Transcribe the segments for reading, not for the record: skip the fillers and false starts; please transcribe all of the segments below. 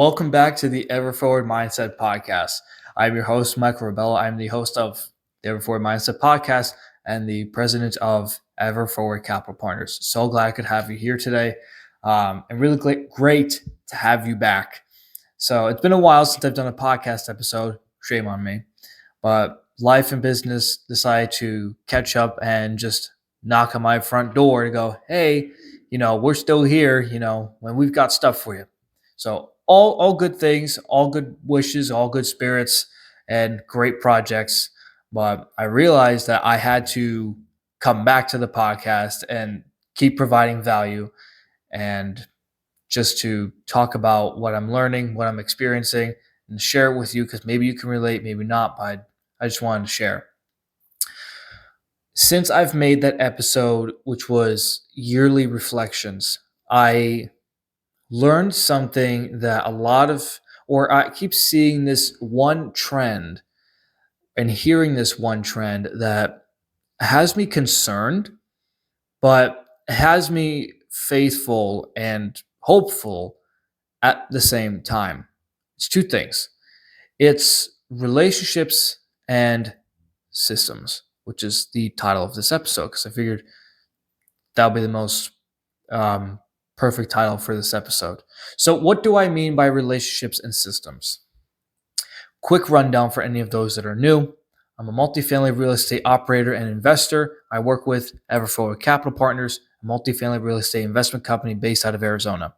Welcome back to the Ever Forward Mindset Podcast. I'm your host, Michael Rebella. I'm the host of the Ever Forward Mindset Podcast and the president of Ever Forward Capital Partners. So glad I could have you here today. And really great to have you back. So it's been a while since I've done a podcast episode. Shame on me. But life and business decided to catch up and just knock on my front door to go, hey, we're still here, when we've got stuff for you. So all good things, all good wishes, all good spirits, and great projects. But I realized that I had to come back to the podcast and keep providing value and just to talk about what I'm learning, what I'm experiencing, and share it with you because maybe you can relate, maybe not, but I just wanted to share. Since I've made that episode, which was Yearly Reflections, I learned something that I keep seeing this one trend and hearing this one trend that has me concerned, but has me faithful and hopeful at the same time. It's two things. It's relationships and systems, which is the title of this episode, because I figured that would be the most perfect title for this episode. So what do I mean by relationships and systems? Quick rundown for any of those that are new. I'm a multifamily real estate operator and investor. I work with Everforward Capital Partners, a multifamily real estate investment company based out of Arizona.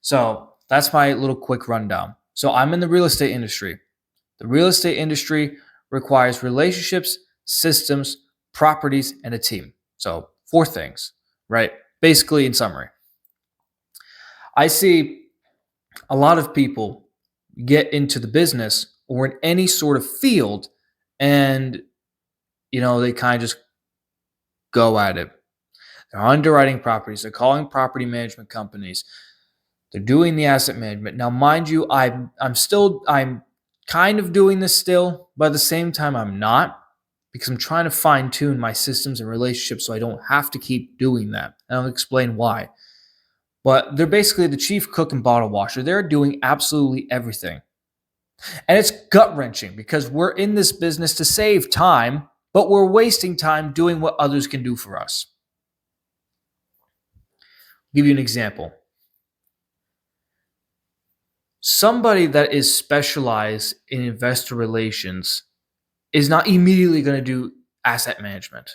So that's my little quick rundown. So I'm in the real estate industry. The real estate industry requires relationships, systems, properties, and a team. So 4 things, right? Basically, in summary. I see a lot of people get into the business or in any sort of field and, they kind of just go at it. They're underwriting properties. They're calling property management companies. They're doing the asset management. Now, mind you, I'm kind of doing this still, but at the same time, I'm not, because I'm trying to fine tune my systems and relationships so I don't have to keep doing that. And I'll explain why. But they're basically the chief cook and bottle washer. They're doing absolutely everything. And it's gut-wrenching because we're in this business to save time, but we're wasting time doing what others can do for us. I'll give you an example. Somebody that is specialized in investor relations is not immediately going to do asset management.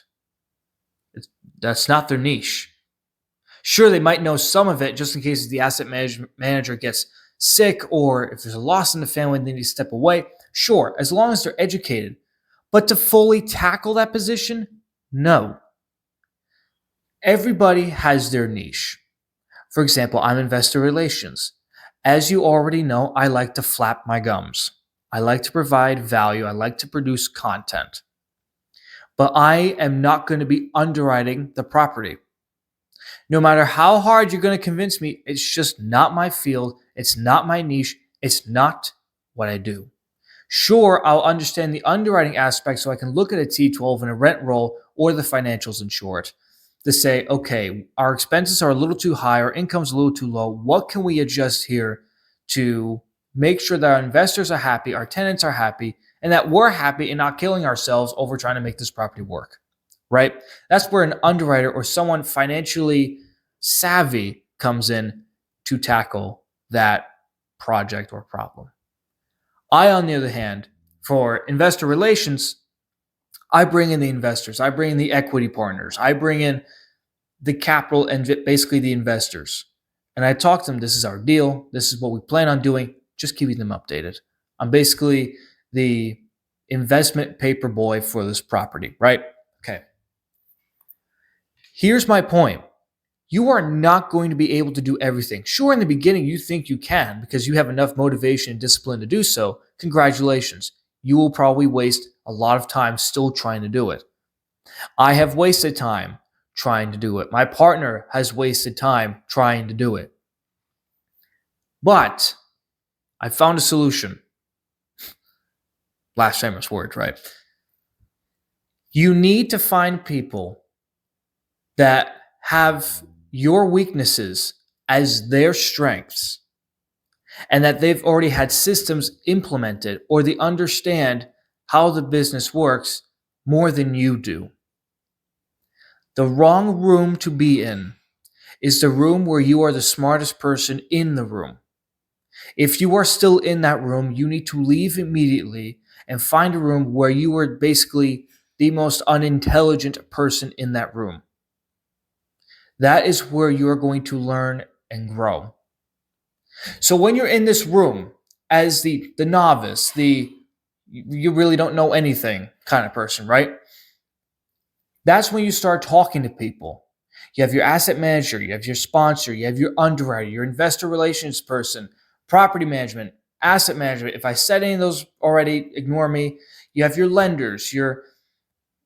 That's not their niche. Sure, they might know some of it just in case the asset manager gets sick or if there's a loss in the family and they need to step away. Sure, as long as they're educated. But to fully tackle that position, no. Everybody has their niche. For example, I'm investor relations. As you already know, I like to flap my gums. I like to provide value. I like to produce content. But I am not going to be underwriting the property. No matter how hard you're going to convince me, it's just not my field. It's not my niche. It's not what I do. Sure, I'll understand the underwriting aspect so I can look at a T12 and a rent roll or the financials in short to say, okay, our expenses are a little too high, our income's a little too low. What can we adjust here to make sure that our investors are happy, our tenants are happy, and that we're happy and not killing ourselves over trying to make this property work, right? That's where an underwriter or someone financially savvy comes in to tackle that project or problem. I, on the other hand, for investor relations, I bring in the investors. I bring in the equity partners. I bring in the capital and basically the investors. And I talk to them, this is our deal. This is what we plan on doing. Just keeping them updated. I'm basically the investment paper boy for this property, right? Okay. Here's my point. You are not going to be able to do everything. Sure, in the beginning, you think you can because you have enough motivation and discipline to do so. Congratulations. You will probably waste a lot of time still trying to do it. I have wasted time trying to do it. My partner has wasted time trying to do it. But I found a solution. Last famous words, right? You need to find people that have your weaknesses as their strengths and that they've already had systems implemented or they understand how the business works more than you do. The wrong room to be in is the room where you are the smartest person in the room. If you are still in that room, you need to leave immediately and find a room where you are basically the most unintelligent person in that room. That is where you are going to learn and grow. So when you're in this room as the novice, the you really don't know anything kind of person, right? That's when you start talking to people. You have your asset manager, you have your sponsor, you have your underwriter, your investor relations person, property management, asset management. If I said any of those already, ignore me. You have your lenders, your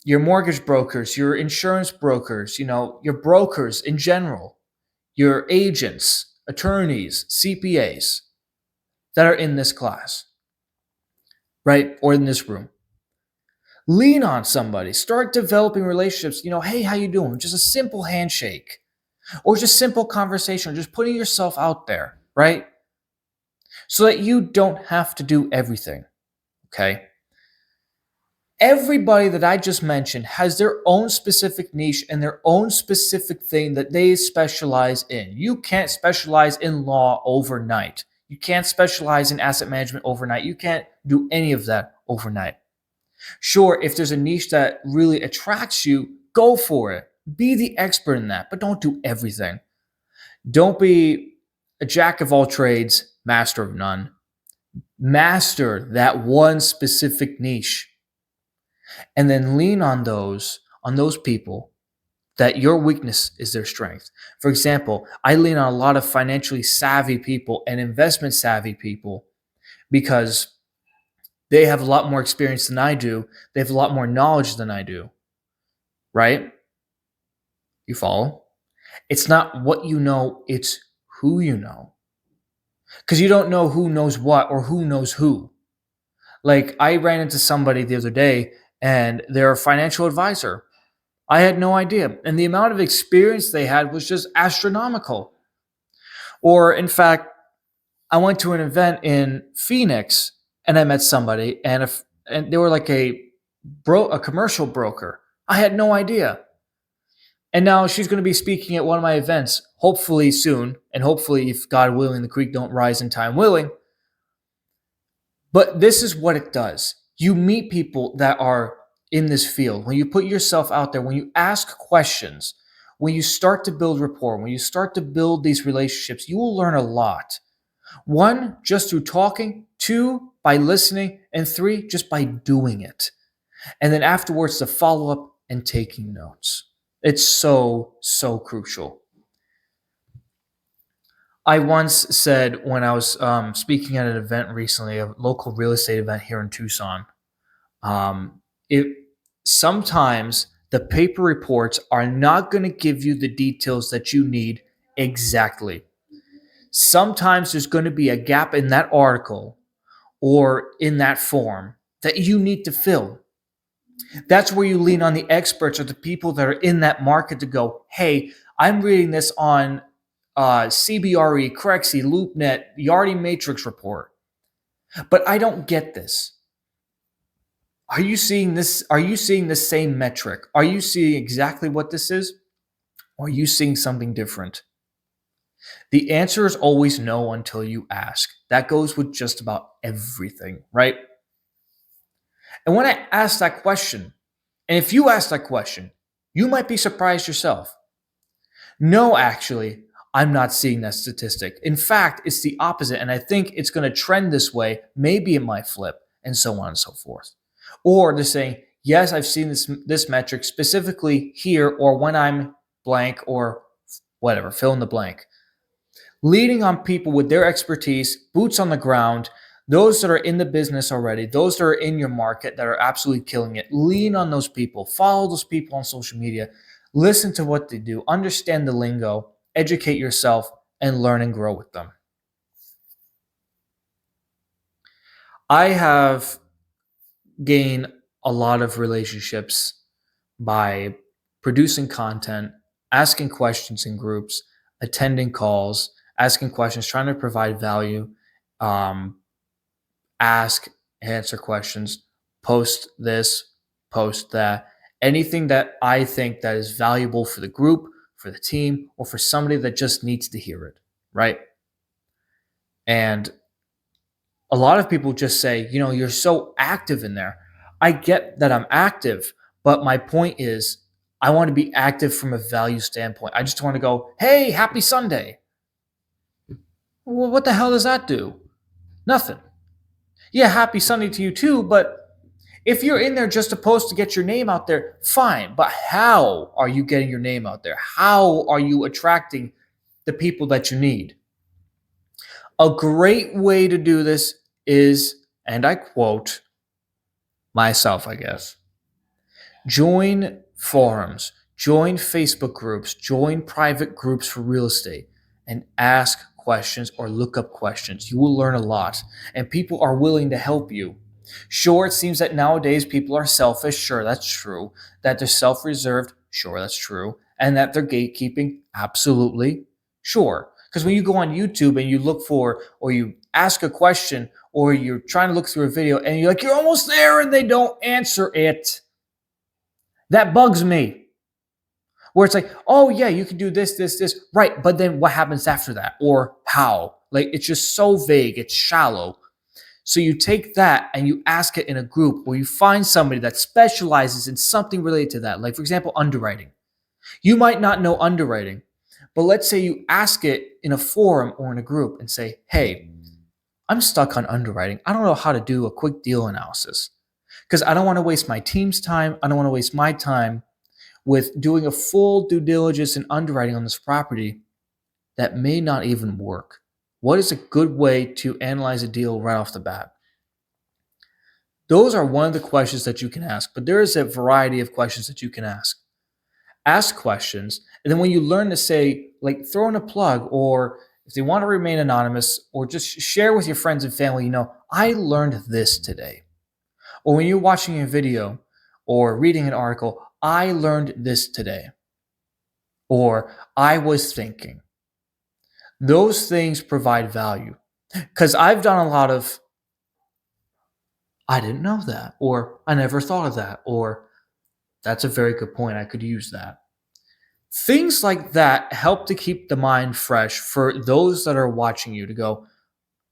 mortgage brokers, your insurance brokers, your brokers in general, your agents, attorneys, CPAs that are in this class, right? Or in this room. Lean on somebody. Start developing relationships. Hey, how you doing? Just a simple handshake or just simple conversation, or just putting yourself out there, right? So that you don't have to do everything, okay? Everybody that I just mentioned has their own specific niche and their own specific thing that they specialize in. You can't specialize in law overnight. You can't specialize in asset management overnight. You can't do any of that overnight. Sure, if there's a niche that really attracts you, go for it. Be the expert in that, but don't do everything. Don't be a jack of all trades, master of none. Master that one specific niche and then lean on those people that your weakness is their strength. For example, I lean on a lot of financially savvy people and investment savvy people because they have a lot more experience than I do. They have a lot more knowledge than I do, right? You follow? It's not what you know, it's who you know. Because you don't know who knows what or who knows who. Like, I ran into somebody the other day and they're a financial advisor. I had no idea. And the amount of experience they had was just astronomical. Or, in fact, I went to an event in Phoenix and I met somebody and they were like a commercial broker. I had no idea. And now she's going to be speaking at one of my events, hopefully soon, and hopefully, if God willing, the creek don't rise in time willing. But this is what it does. You meet people that are in this field. When you put yourself out there, when you ask questions, when you start to build rapport, when you start to build these relationships, you will learn a lot. One, just through talking. Two, by listening. And three, just by doing it. And then afterwards, the follow up and taking notes. It's so, so crucial. I once said when I was speaking at an event recently, a local real estate event here in Tucson, it sometimes the paper reports are not going to give you the details that you need exactly. Sometimes there's going to be a gap in that article or in that form that you need to fill. That's where you lean on the experts or the people that are in that market to go, hey, I'm reading this on CBRE, Crexi, LoopNet, Yardi Matrix report, but I don't get this. Are you seeing this? Are you seeing the same metric? Are you seeing exactly what this is? Or are you seeing something different? The answer is always no until you ask. That goes with just about everything, right? And when I ask that question, and if you ask that question, you might be surprised yourself. No, actually, I'm not seeing that statistic. In fact, it's the opposite. And I think it's going to trend this way. Maybe it might flip, and so on and so forth. Or they're saying, yes, I've seen this metric specifically here or when I'm blank or whatever, fill in the blank. Leading on people with their expertise, boots on the ground, those that are in the business already, those that are in your market that are absolutely killing it. Lean on those people. Follow those people on social media. Listen to what they do. Understand the lingo. Educate yourself and learn and grow with them. I have gained a lot of relationships by producing content, asking questions in groups, attending calls, asking questions, trying to provide value, um, ask, answer questions, post this, post that, anything that I think that is valuable for the group, for the team, or for somebody that just needs to hear it, right? And a lot of people just say, you're so active in there. I get that I'm active, but my point is, I want to be active from a value standpoint. I just want to go, hey, happy Sunday. Well, what the hell does that do? Nothing. Yeah, happy Sunday to you too, but if you're in there just supposed to get your name out there, fine. But how are you getting your name out there? How are you attracting the people that you need? A great way to do this is, and I quote myself, I guess, join forums, join Facebook groups, join private groups for real estate, and ask questions or look up questions. You will learn a lot, and people are willing to help you. Sure, it seems that nowadays people are selfish. Sure, that's true. That they're self reserved. Sure, that's true. And that they're gatekeeping. Absolutely. Sure. Because when you go on YouTube and you look for, or you ask a question, or you're trying to look through a video and you're like, you're almost there and they don't answer it. That bugs me. Where it's like, oh yeah, you can do this, this, this. Right. But then what happens after that? Or how? Like, it's just so vague. It's shallow. So you take that and you ask it in a group where you find somebody that specializes in something related to that. Like, for example, underwriting. You might not know underwriting, but let's say you ask it in a forum or in a group and say, hey, I'm stuck on underwriting. I don't know how to do a quick deal analysis because I don't want to waste my team's time. I don't want to waste my time with doing a full due diligence and underwriting on this property that may not even work. What is a good way to analyze a deal right off the bat? Those are one of the questions that you can ask, but there is a variety of questions that you can ask. Ask questions, and then when you learn to say, like, throw in a plug, or if they want to remain anonymous, or just share with your friends and family, I learned this today. Or when you're watching a video or reading an article, I learned this today. Or I was thinking. Those things provide value. Because I've done a lot of, I didn't know that, or I never thought of that, or that's a very good point. I could use that. Things like that help to keep the mind fresh for those that are watching you to go,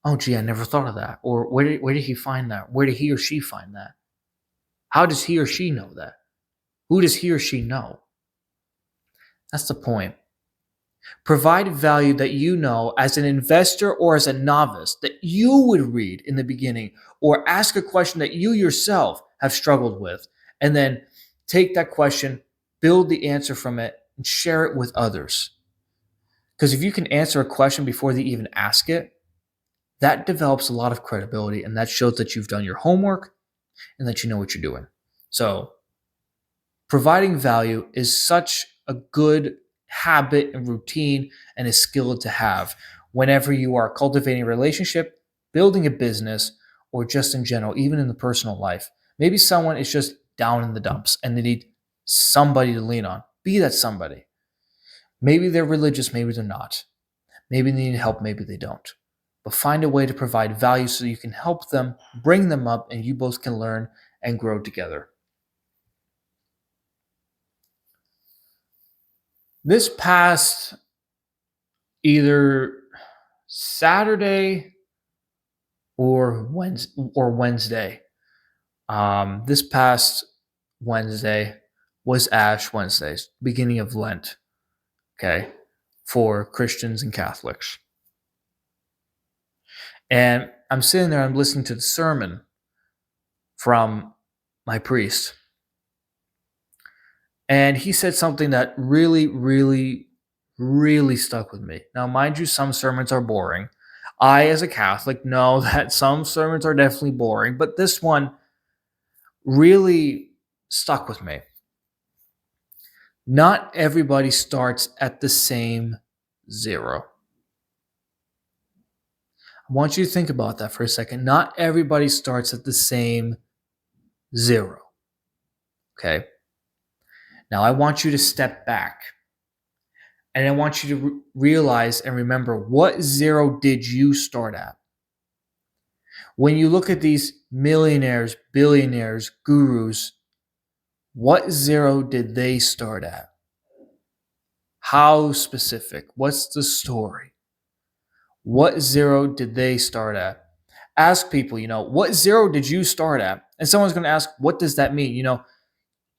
oh, gee, I never thought of that. Or where did he find that? Where did he or she find that? How does he or she know that? Who does he or she know? That's the point. Provide value that you know as an investor or as a novice that you would read in the beginning, or ask a question that you yourself have struggled with, and then take that question, build the answer from it, and share it with others. Because if you can answer a question before they even ask it, that develops a lot of credibility, and that shows that you've done your homework and that you know what you're doing. So providing value is such a good habit and routine and a skill to have whenever you are cultivating a relationship, building a business, or just in general, even in the personal life. Maybe someone is just down in the dumps and they need somebody to lean on. Be that somebody. Maybe they're religious, maybe they're not. Maybe they need help, maybe they don't. But find a way to provide value so you can help them, bring them up, and you both can learn and grow together. This past either Saturday or Wednesday, this past Wednesday was Ash Wednesday, beginning of Lent, okay, for Christians and Catholics. And I'm sitting there, I'm listening to the sermon from my priest. And he said something that really, really, really stuck with me. Now, mind you, some sermons are boring. I, as a Catholic, know that some sermons are definitely boring, but this one really stuck with me. Not everybody starts at the same zero. I want you to think about that for a second. Not everybody starts at the same zero. Okay? Now, I want you to step back. And I want you to realize and remember, what zero did you start at? When you look at these millionaires, billionaires, gurus, what zero did they start at? How specific? What's the story? What zero did they start at? Ask people, what zero did you start at? And someone's going to ask, what does that mean?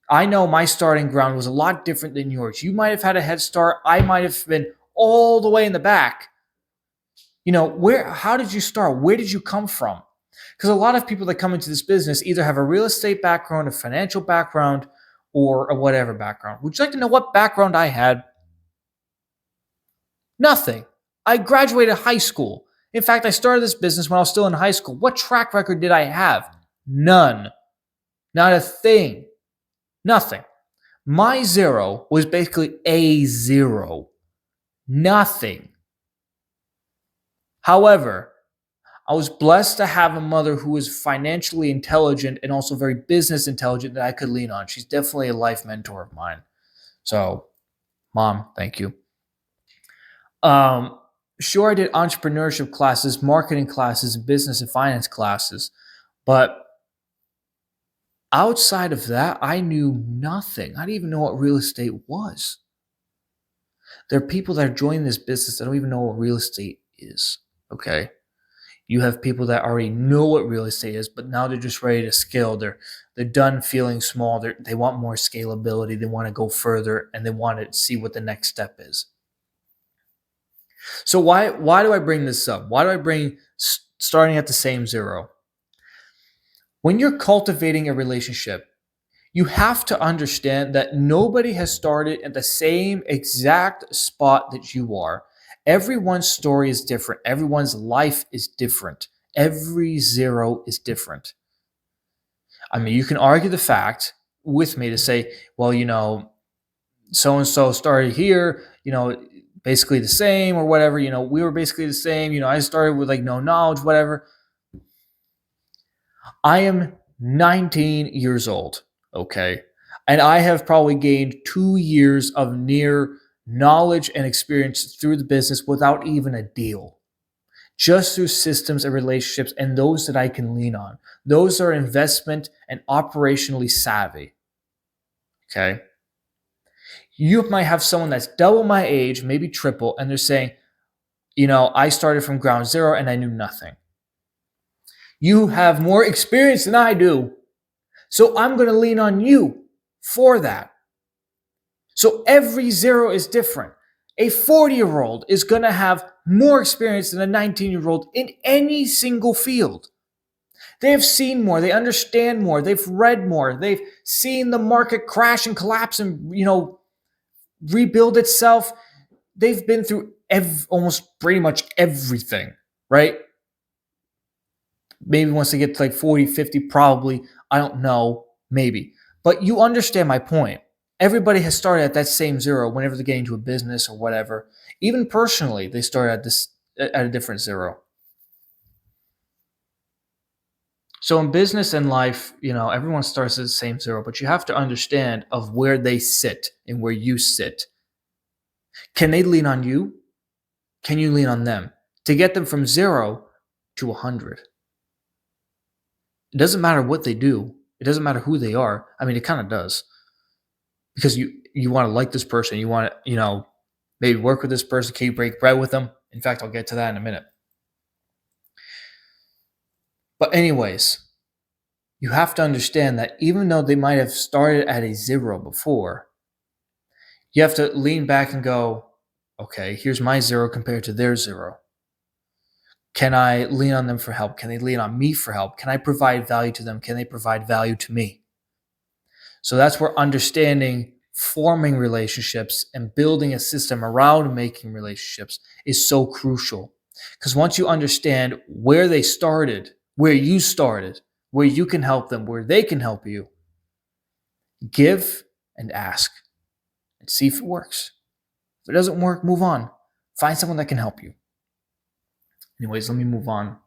I know my starting ground was a lot different than yours. You might have had a head start. I might have been all the way in the back. How did you start? Where did you come from? Because a lot of people that come into this business either have a real estate background, a financial background, or a whatever background. Would you like to know what background I had? Nothing. I graduated high school. In fact, I started this business when I was still in high school. What track record did I have? None. Not a thing. Nothing. My zero was basically a zero. Nothing. However, I was blessed to have a mother who was financially intelligent and also very business intelligent that I could lean on. She's definitely a life mentor of mine. So, Mom, thank you. Sure, I did entrepreneurship classes, marketing classes, business and finance classes, but outside of that, I knew nothing. I didn't even know what real estate was. There are people that are joining this business that don't even know what real estate is. Okay. You have people that already know what real estate is, but now they're just ready to scale. They're done feeling small. They want more scalability. They want to go further, and they want to see what the next step is. So why do I bring this up? Why do I bring starting at the same zero? When you're cultivating a relationship, you have to understand that nobody has started at the same exact spot that you are. Everyone's story is different. Everyone's life is different. Every zero is different. I mean, you can argue the fact with me to say, well, so and so started here, basically the same or whatever, we were basically the same, I started with like no knowledge, whatever. I am 19 years old, okay? And I have probably gained 2 years of near knowledge and experience through the business without even a deal. Just through systems and relationships and those that I can lean on. Those are investment and operationally savvy. Okay. You might have someone that's double my age, maybe triple, and they're saying, I started from ground zero and I knew nothing. You have more experience than I do. So I'm going to lean on you for that. So every zero is different. A 40-year-old is going to have more experience than a 19-year-old in any single field. They have seen more, they understand more, they've read more, they've seen the market crash and collapse and, rebuild itself. They've been through almost pretty much everything, right? Maybe once they get to like 40, 50, probably. I don't know, maybe. But you understand my point. Everybody has started at that same zero whenever they get into a business or whatever. Even personally, they start at a different zero. So in business and life, everyone starts at the same zero, but you have to understand of where they sit and where you sit. Can they lean on you? Can you lean on them to get them from 0 to 100? It doesn't matter what they do. It doesn't matter who they are. I mean, it kind of does, because you want to like this person. You want to, maybe work with this person. Can you break bread with them? In fact, I'll get to that in a minute. But anyways, you have to understand that even though they might have started at a 0 before, you have to lean back and go, okay, here's my 0 compared to their 0. Can I lean on them for help? Can they lean on me for help? Can I provide value to them? Can they provide value to me? So that's where understanding forming relationships and building a system around making relationships is so crucial. Because once you understand where they started, where you started, where you can help them, where they can help you, give and ask and see if it works. If it doesn't work, move on. Find someone that can help you. Anyways, let me move on.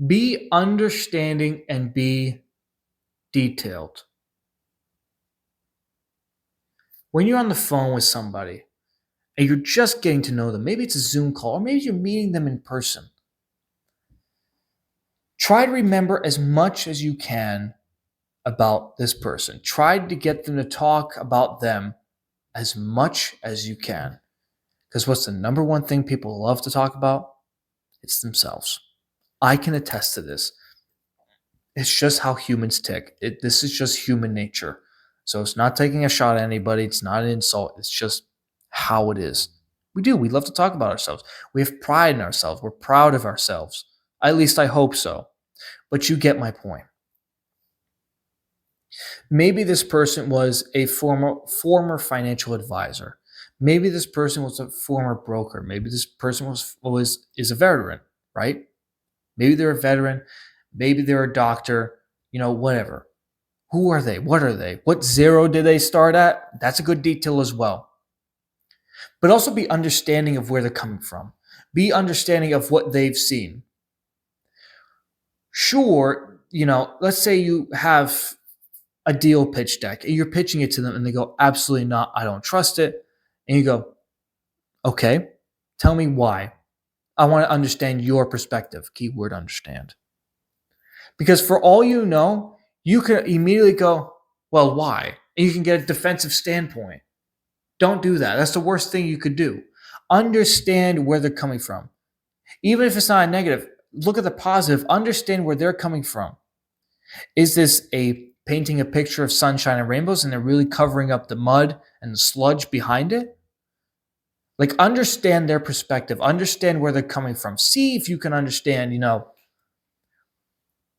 Be understanding and be detailed. When you're on the phone with somebody and you're just getting to know them, maybe it's a Zoom call or maybe you're meeting them in person, try to remember as much as you can about this person. Try to get them to talk about them as much as you can. Because what's the number one thing people love to talk about? It's themselves. I can attest to this. It's just how humans tick. This is just human nature. So it's not taking a shot at anybody. It's not an insult. It's just how it is. We do. We love to talk about ourselves. We have pride in ourselves. We're proud of ourselves. At least I hope so. But you get my point. Maybe this person was a former financial advisor. Maybe this person was a former broker. Maybe this person is a veteran, right? Maybe they're a veteran. Maybe they're a doctor. Whatever. Who are they? What are they? What zero did they start at? That's a good detail as well. But also be understanding of where they're coming from. Be understanding of what they've seen. Sure, let's say you have a deal pitch deck and you're pitching it to them and they go, absolutely not. I don't trust it. And you go, okay, tell me why. I want to understand your perspective. Keyword understand. Because for all you know, you can immediately go, well, why? And you can get a defensive standpoint. Don't do that. That's the worst thing you could do. Understand where they're coming from. Even if it's not a negative, look at the positive. Understand where they're coming from. Is this painting a picture of sunshine and rainbows and they're really covering up the mud and the sludge behind it? Like, understand their perspective. Understand where they're coming from. See if you can understand,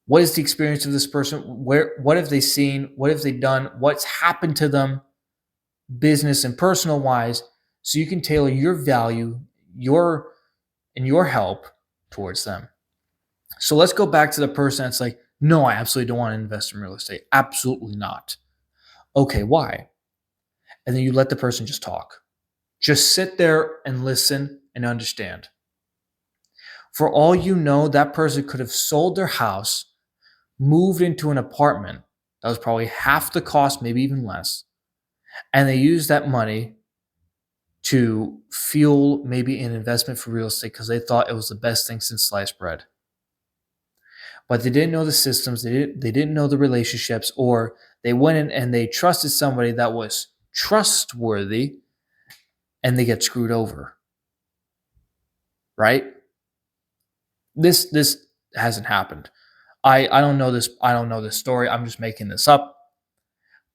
what is the experience of this person? What have they seen? What have they done? What's happened to them, business and personal wise, so you can tailor your value, your help towards them. So let's go back to the person that's like, no, I absolutely don't want to invest in real estate. Absolutely not. Okay, why? And then you let the person just talk. Just sit there and listen and understand. For all you know, that person could have sold their house, moved into an apartment that was probably half the cost, maybe even less, and they used that money to fuel maybe an investment for real estate because they thought it was the best thing since sliced bread. But they didn't know the systems, they didn't know the relationships, or they went in and they trusted somebody that was trustworthy and they get screwed over. Right? This hasn't happened. I don't know this. I don't know this story. I'm just making this up.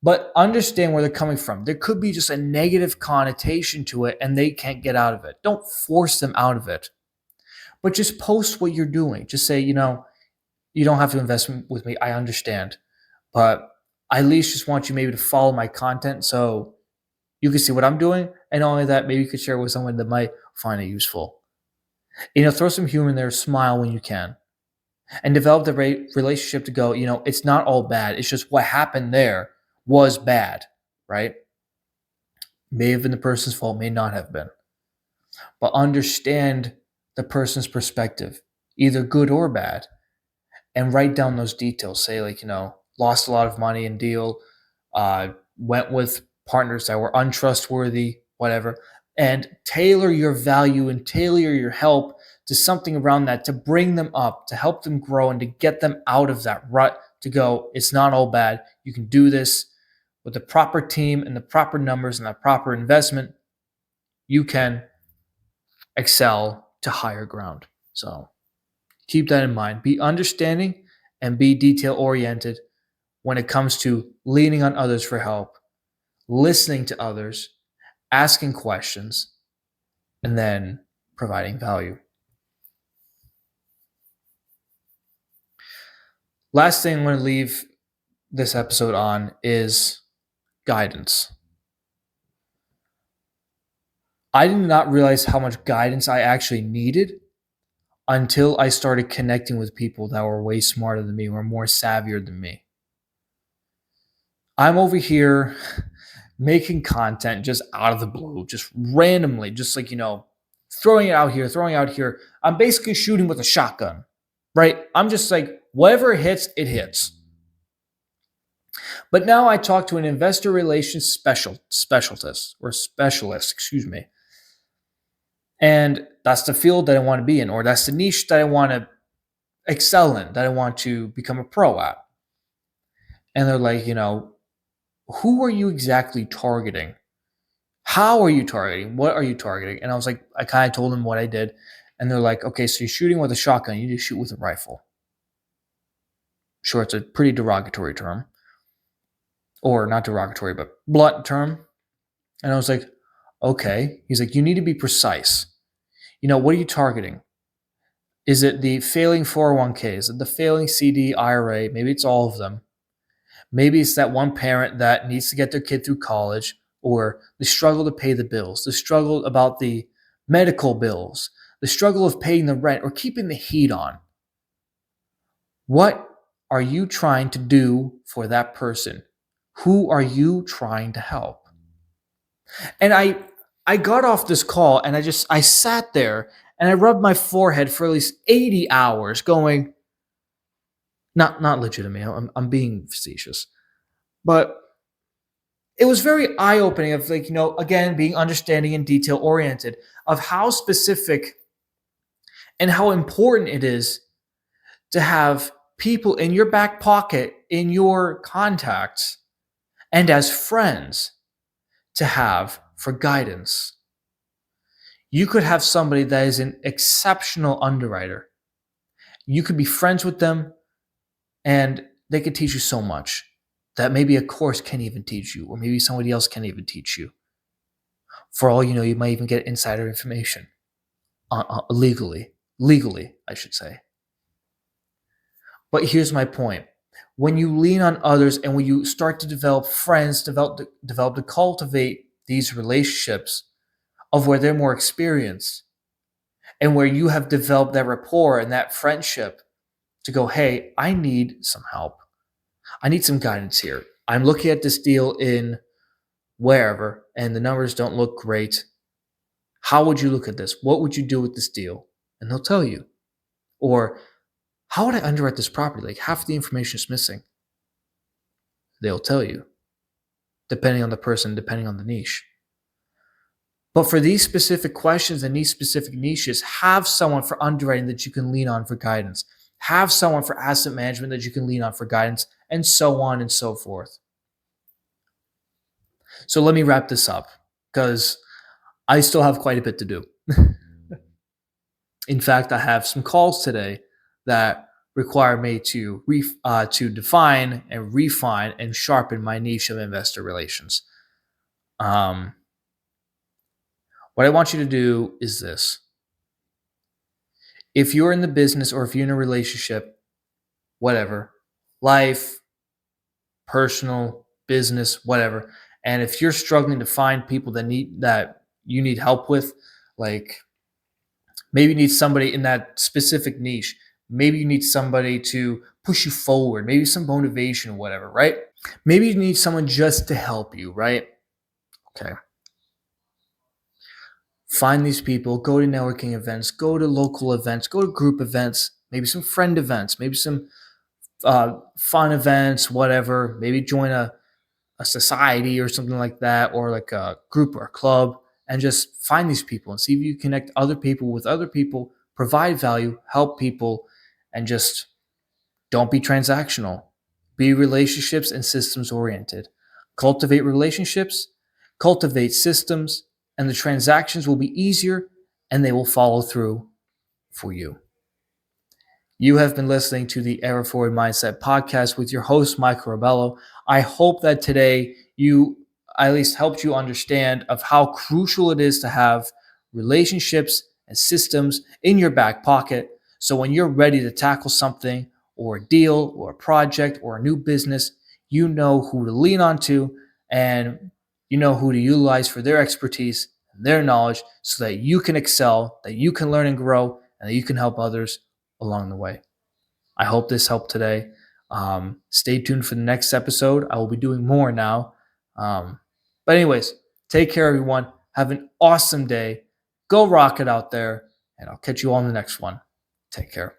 But understand where they're coming from. There could be just a negative connotation to it and they can't get out of it. Don't force them out of it. But just post what you're doing. Just say, you don't have to invest with me. I understand. But I at least just want you maybe to follow my content so you can see what I'm doing. And not only that, maybe you could share it with someone that might find it useful. Throw some humor in there, smile when you can. And develop the relationship to go, it's not all bad. It's just what happened there was bad, right? May have been the person's fault, may not have been. But understand the person's perspective, either good or bad, and write down those details. Say, lost a lot of money in deal, went with partners that were untrustworthy, whatever, and tailor your value and tailor your help to something around that to bring them up, to help them grow and to get them out of that rut, to go, it's not all bad. You can do this with the proper team and the proper numbers and the proper investment. You can excel to higher ground. So keep that in mind. Be understanding and be detail oriented when it comes to leaning on others for help, listening to others, asking questions, and then providing value. Last thing I'm going to leave this episode on is guidance. I did not realize how much guidance I actually needed until I started connecting with people that were way smarter than me or more savvier than me. I'm over here making content just out of the blue, just randomly, just throwing it out here. I'm basically shooting with a shotgun, right? I'm just like, whatever hits, it hits. But now I talk to an investor relations specialist, excuse me. And that's the field that I want to be in, or that's the niche that I want to excel in, that I want to become a pro at. And they're like, who are you exactly targeting? How are you targeting? What are you targeting? And I was like, I kind of told them what I did. And they're like, okay, so you're shooting with a shotgun. You need to shoot with a rifle. Sure, it's a pretty derogatory term. Or not derogatory, but blunt term. And I was like, okay. He's like, you need to be precise. What are you targeting? Is it the failing 401k? Is it the failing CD, IRA? Maybe it's all of them. Maybe it's that one parent that needs to get their kid through college, or the struggle to pay the bills, the struggle about the medical bills, the struggle of paying the rent or keeping the heat on. What are you trying to do for that person? Who are you trying to help? And I got off this call and I sat there and I rubbed my forehead for at least 80 hours going, not legitimately, I'm being facetious. But it was very eye-opening of again, being understanding and detail oriented of how specific and how important it is to have people in your back pocket, in your contacts, and as friends to have for guidance. You could have somebody that is an exceptional underwriter. You could be friends with them and they could teach you so much that maybe a course can't even teach you, or maybe somebody else can't even teach you. For all you know, you might even get insider information legally, I should say. But here's my point. When you lean on others and when you start to develop friends, develop to cultivate these relationships of where they're more experienced and where you have developed that rapport and that friendship to go, hey, I need some help. I need some guidance here. I'm looking at this deal in wherever and the numbers don't look great. How would you look at this? What would you do with this deal? And they'll tell you. Or how would I underwrite this property? Like half the information is missing. They'll tell you, depending on the person, depending on the niche. But for these specific questions and these specific niches, have someone for underwriting that you can lean on for guidance. Have someone for asset management that you can lean on for guidance, and so on and so forth. So let me wrap this up because I still have quite a bit to do. In fact, I have some calls today that require me to define and refine and sharpen my niche of investor relations. What I want you to do is this. If you're in the business or if you're in a relationship, whatever, life, personal, business, whatever, and if you're struggling to find people that you need help with, like maybe you need somebody in that specific niche, maybe you need somebody to push you forward, maybe some motivation or whatever, right? Maybe you need someone just to help you, right? Okay. Find these people, go to networking events, go to local events, go to group events, maybe some friend events, maybe some fun events, whatever. Maybe join a society or something like that, or like a group or a club, and just find these people and see if you connect other people with other people, provide value, help people, and just don't be transactional. Be relationships and systems oriented. Cultivate relationships, cultivate systems, and the transactions will be easier and they will follow through for you. You have been listening to the Ever Forward Mindset podcast with your host, Mike Rabello. I hope that today you at least helped you understand of how crucial it is to have relationships and systems in your back pocket. So when you're ready to tackle something or a deal or a project or a new business, you know who to lean onto and you know who to utilize for their expertise and their knowledge so that you can excel, that you can learn and grow, and that you can help others along the way. I hope this helped today. Stay tuned for the next episode. I will be doing more now. But anyways, take care, everyone. Have an awesome day. Go rock it out there, and I'll catch you all in the next one. Take care.